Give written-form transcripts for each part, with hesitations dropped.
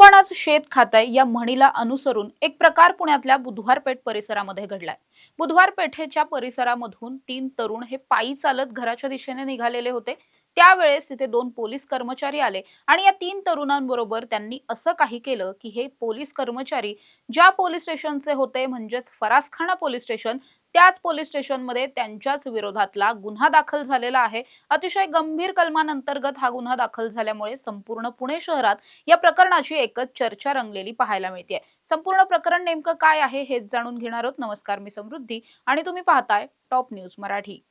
कुंपणच शेत खातंय या म्हणीला अनुसरून एक प्रकार पुण्यातल्या बुधवार पेठ परिसरामध्ये घडलाय। बुधवार पेठेच्या परिसरामधून 3 तरुण हे पायी चालत घराच्या दिशेने निघालेले होते। त्यावेळेस तिथे 2 पोलीस कर्मचारी आले आणि या 3 तरुणांबरोबर त्यांनी असं काही केलं की हे पोलीस कर्मचारी ज्या पोलीस स्टेशनचे होते म्हणजेच फरासखाना पोलीस स्टेशन, त्याच पोलीस स्टेशनमध्ये त्यांच्याच विरोधातला गुन्हा दाखल झालेला आहे। अतिशय गंभीर कलमांअंतर्गत हा गुन्हा दाखल झाल्यामुळे संपूर्ण पुणे शहरात या प्रकरणाची एकच चर्चा रंगलेली पाहायला मिळते। संपूर्ण प्रकरण नेमकं काय आहे हेच जाणून घेणार आहोत। नमस्कार, मी समृद्धी आणि तुम्ही पाहताय टॉप न्यूज मराठी।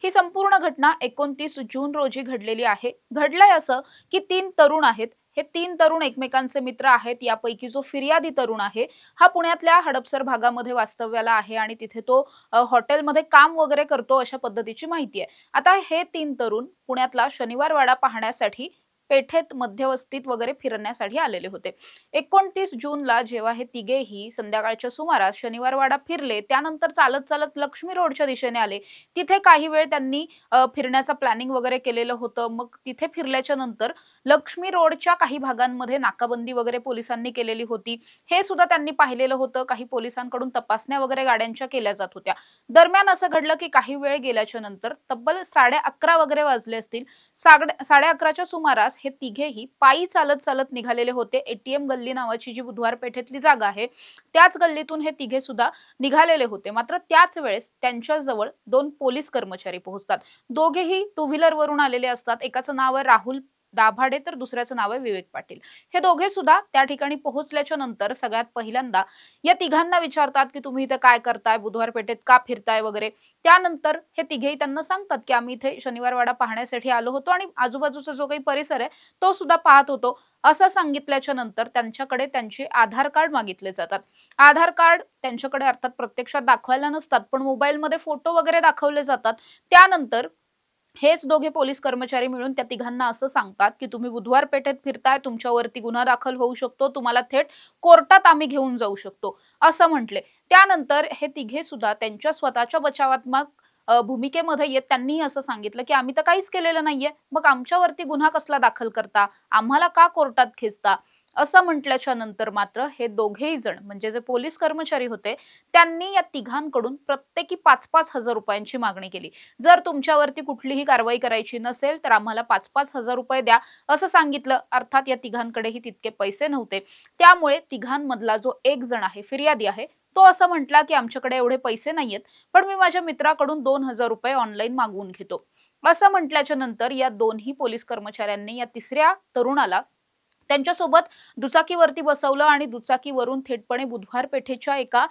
ही संपूर्ण घटना 29 जून रोजी घडलेली आहे। घडलंय असं की 3 तरुण आहेत। हे 3 तरुण एकमेकांचे मित्र आहेत। यापैकी जो फिर्यादी तरुण आहे हा पुण्यातल्या हडपसर भागामध्ये वास्तव्याला आहे आणि तिथे तो हॉटेलमध्ये काम वगैरे करतो अशा पद्धतीची माहिती आहे। आता हे 3 तरुण पुण्यातला शनिवार वाडा पाहण्यासाठी पेठेत मध्यवस्तीत वगैरे फिरण्यासाठी आलेले होते। 29 जूनला जेव्हा हे तिघेही संध्याकाळच्या सुमारास शनिवार वाडा फिरले, त्यानंतर चालत चालत लक्ष्मी रोडच्या दिशेने आले। तिथे काही वेळ त्यांनी फिरण्याचा प्लॅनिंग वगैरे केलेलं होतं। मग तिथे फिरल्याच्या नंतर लक्ष्मी रोडच्या काही भागांमध्ये नाकाबंदी वगैरे पोलिसांनी केलेली होती। हे सुद्धा त्यांनी पाहिलेलं होतं। काही पोलिसांकडून तपासण्या वगैरे गाड्यांच्या केल्या जात होत्या। दरम्यान असं घडलं की काही वेळ गेल्याच्या नंतर तब्बल 11:30 वगैरे वाजले असतील। 11:30च्या सुमारास हे तिघेही पायी चालत चालत निघालेले होते। एटीएम गल्ली नावाची जी बुधवार पेठेतली जागा आहे त्याच गल्लीतून हे तिघे सुद्धा निघालेले होते। मात्र त्याच वेळेस त्यांच्या जवळ 2 पोलीस कर्मचारी पोहोचतात। दोघेही टू व्हीलर वरून आलेले असतात। एकाचं नाव आहे राहुल दाभाडे तर दुसऱ्याचं नाव आहे विवेक पाटील। हे दोघे सुद्धा त्या ठिकाणी पोहोचल्याच्या नंतर सगळ्यात पहिल्यांदा या तिघांना विचारतात की तुम्ही इथे काय करताय, बुधवार पेठेत का फिरताय वगैरे। त्यानंतर हे तिघेही त्यांना सांगतात की आम्ही इथे शनिवार वाडा पाहण्यासाठी आलो होतो आणि आजूबाजूचा जो काही परिसर आहे तो सुद्धा पाहत होतो असं सांगितल्याच्या नंतर त्यांच्याकडे त्यांचे आधार कार्ड मागितले जातात। आधार कार्ड त्यांच्याकडे अर्थात प्रत्यक्षात दाखवायला नसतात, पण मोबाईलमध्ये फोटो वगैरे दाखवले जातात। त्यानंतर हेच दोघे पोलीस कर्मचारी मिळून त्या तिघांना असं सांगतात की तुम्ही बुधवार पेठेत फिरताय, तुमच्यावरती गुन्हा दाखल होऊ शकतो, तुम्हाला थेट कोर्टात आम्ही घेऊन जाऊ शकतो असं म्हटले। त्यानंतर हे तिघे सुद्धा त्यांच्या स्वतःच्या बचावात्मक भूमिकेमध्ये येत त्यांनी असं सांगितलं की आम्ही तर काहीच केलेलं नाहीये, मग आमच्यावरती गुन्हा कसला दाखल करता, आम्हाला का कोर्टात खेचता असं म्हटल्याच्या नंतर मात्र हे दोघेही जण म्हणजे जे पोलीस कर्मचारी होते त्यांनी या तिघांकडून प्रत्येकी 5-5 हजार रुपयांची मागणी केली। जर तुमच्यावरती कुठलीही कारवाई करायची नसेल तर आम्हाला 5-5 हजार रुपये द्या असं सांगितलं। अर्थात या तिघांकडेही तितके पैसे नव्हते। त्यामुळे तिघांमधला जो एक जण आहे, फिर्यादी आहे, तो असं म्हटला की आमच्याकडे एवढे पैसे नाहीयेत, पण मी माझ्या मित्राकडून 2,000 रुपये ऑनलाईन मागवून घेतो असं म्हटल्याच्या नंतर या दोन्ही पोलीस कर्मचाऱ्यांनी या तिसऱ्या तरुणाला त्यांच्यासोबत दुचाकीवरती बसवलं आणि दुचाकीवरून थेटपणे बुधवार पेठेच्या एका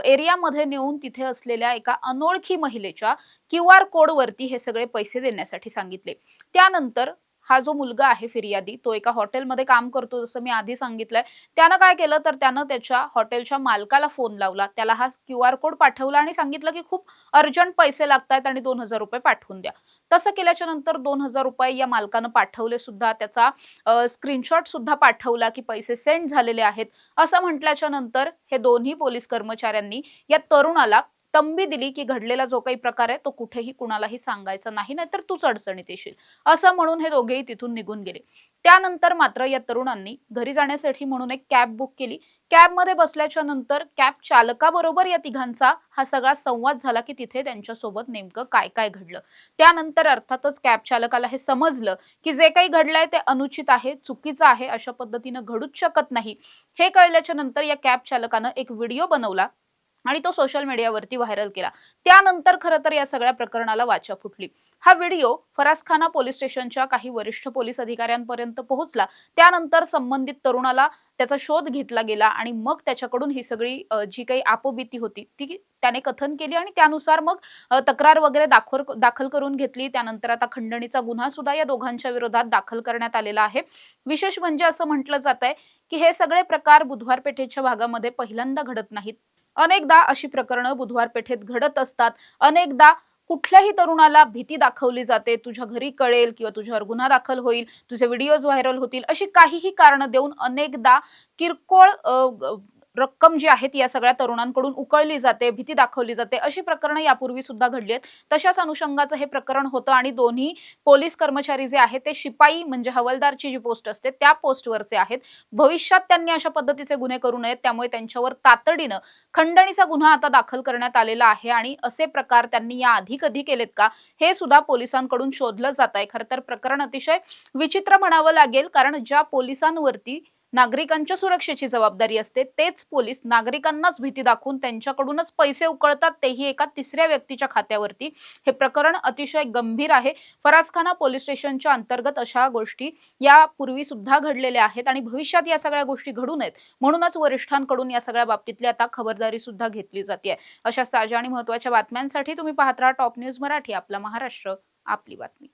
एरियामध्ये नेऊन तिथे असलेल्या एका अनोळखी महिलेच्या QR कोडवरती हे सगळे पैसे देण्यासाठी सांगितले। त्यानंतर हा जो मुलगा आहे फिर्यादी तो एका हॉटेलमध्ये काम करतो जसं मी आधी सांगितलंय। त्यानं काय केलं तर त्यानं त्याच्या हॉटेलच्या मालकाला फोन लावला, त्याला हा QR कोड पाठवला आणि सांगितलं की खूप अर्जंट पैसे लागतायत आणि 2,000 रुपये पाठवून द्या। तसं केल्याच्या नंतर 2,000 रुपये या मालकानं पाठवले सुद्धा, त्याचा स्क्रीनशॉट सुद्धा पाठवला की पैसे सेंड झालेले आहेत असं म्हटल्याच्या नंतर हे दोन्ही पोलीस कर्मचाऱ्यांनी या तरुणाला तंबी दिली की घडलेला जो काही प्रकार आहे तो कुठेही कुणालाही सांगायचा नाही, नाहीतर तूच अडचणीत येशील असं म्हणून हे दोघेही तिथून निघून गेले। त्यानंतर मात्र या तरुणांनी घरी जाण्यासाठी म्हणून एक कॅब बुक केली। कॅबमध्ये बसल्याच्या नंतर कॅब चालकाबरोबर या तिघांचा हा सगळा संवाद झाला की तिथे त्यांच्यासोबत नेमकं काय काय घडलं। त्यानंतर अर्थातच कॅब चालकाला हे समजलं की जे काही घडलंय ते अनुचित आहे, चुकीचं आहे, अशा पद्धतीनं घडूच शकत नाही। हे कळल्याच्या नंतर या कॅब चालकानं एक व्हिडिओ बनवला आणि तो सोशल मीडियावरती व्हायरल केला। त्यानंतर खरं तर या सगळ्या प्रकरणाला वाचा फुटली। हा व्हिडिओ फरासखाना पोलीस स्टेशनच्या काही वरिष्ठ पोलीस अधिकाऱ्यांपर्यंत पोहोचला। त्यानंतर संबंधित तरुणाला त्याचा शोध घेतला गेला आणि मग त्याच्याकडून ही सगळी जी काही आपोबिती होती ती त्याने कथन केली आणि त्यानुसार मग तक्रार वगैरे दाखल करून घेतली। त्यानंतर आता खंडणीचा गुन्हा सुद्धा या दोघांच्या विरोधात दाखल करण्यात आलेला आहे। विशेष म्हणजे असं म्हटलं जातंय की हे सगळे प्रकार बुधवार पेठेच्या भागामध्ये पहिल्यांदा घडत नाहीत। अनेकदा अशी प्रकरणं बुधवार पेठेत घडत असतात। अनेकदा कुठल्याही तरुणाला भीती दाखवली जाते, तुझ्या घरी कळेल किंवा तुझ्यावर गुन्हा दाखल होईल, तुझे व्हिडिओज व्हायरल होतील, अशी काहीही कारणं देऊन अनेकदा किरकोळ रक्कम जी आहे ती या सगळ्या तरुणांकडून उकळली जाते, भीती दाखवली जाते, अशी प्रकरणं यापूर्वी सुद्धा घडली आहेत. तशाच अनुषंगाचं हे प्रकरण होतं आणि दोन्ही पोलीस कर्मचारी जे आहेत ते शिपाई म्हणजे हवालदारची जी पोस्ट असते त्या पोस्टवरचे आहेत. भविष्यात त्यांनी अशा पद्धतीचे गुन्हे करू नयेत, त्यामुळे त्यांच्यावर तातडीनं खंडणीचा गुन्हा आता दाखल करण्यात आलेला आहे आणि असे प्रकार त्यांनी याआधी कधी केलेत का हे सुद्धा पोलिसांकडून शोधलं जात आहे. खरं तर प्रकरण अतिशय विचित्र म्हणावं लागेल, कारण ज्या पोलिसांवरती नागरिकांच्या सुरक्षेची जबाबदारी असते तेच पोलीस नागरिकांनाच भीती दाखवून त्यांच्याकडूनच पैसे उकळतात, तेही एका तिसऱ्या व्यक्तीच्या खात्यावरती. हे प्रकरण अतिशय गंभीर आहे. फरासखाना पोलीस स्टेशनच्या अंतर्गत अशा गोष्टी यापूर्वी सुद्धा घडलेल्या आहेत आणि भविष्यात या सगळ्या गोष्टी घडू नयेत म्हणूनच वरिष्ठांकडून या सगळ्या बाबतीतली आता खबरदारी सुद्धा घेतली जाते. अशा ताज्या आणि महत्त्वाच्या बातम्यांसाठी तुम्ही पाहत राहा टॉप न्यूज मराठी. आपला महाराष्ट्र, आपली बातमी.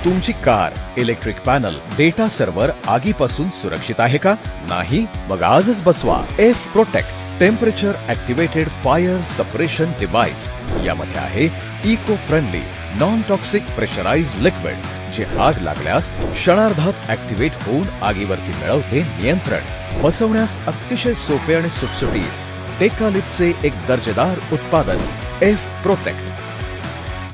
तुमची car, electric panel, data server आगीपासून सुरक्षित आहे का? नाही? मग आजच बसवा F protect temperature activated fire suppression device. यामध्ये आहे eco friendly non toxic pressurised liquid, जे आग लागल्यास क्षणार्धात ऍक्टिव्हेट होऊन आगीवरती मिळवते नियंत्रण. बसवण्यास अतिशय सोपे आणि सुटसुटीत टेकालिपचे एक दर्जेदार उत्पादन एफ प्रोटेक्ट.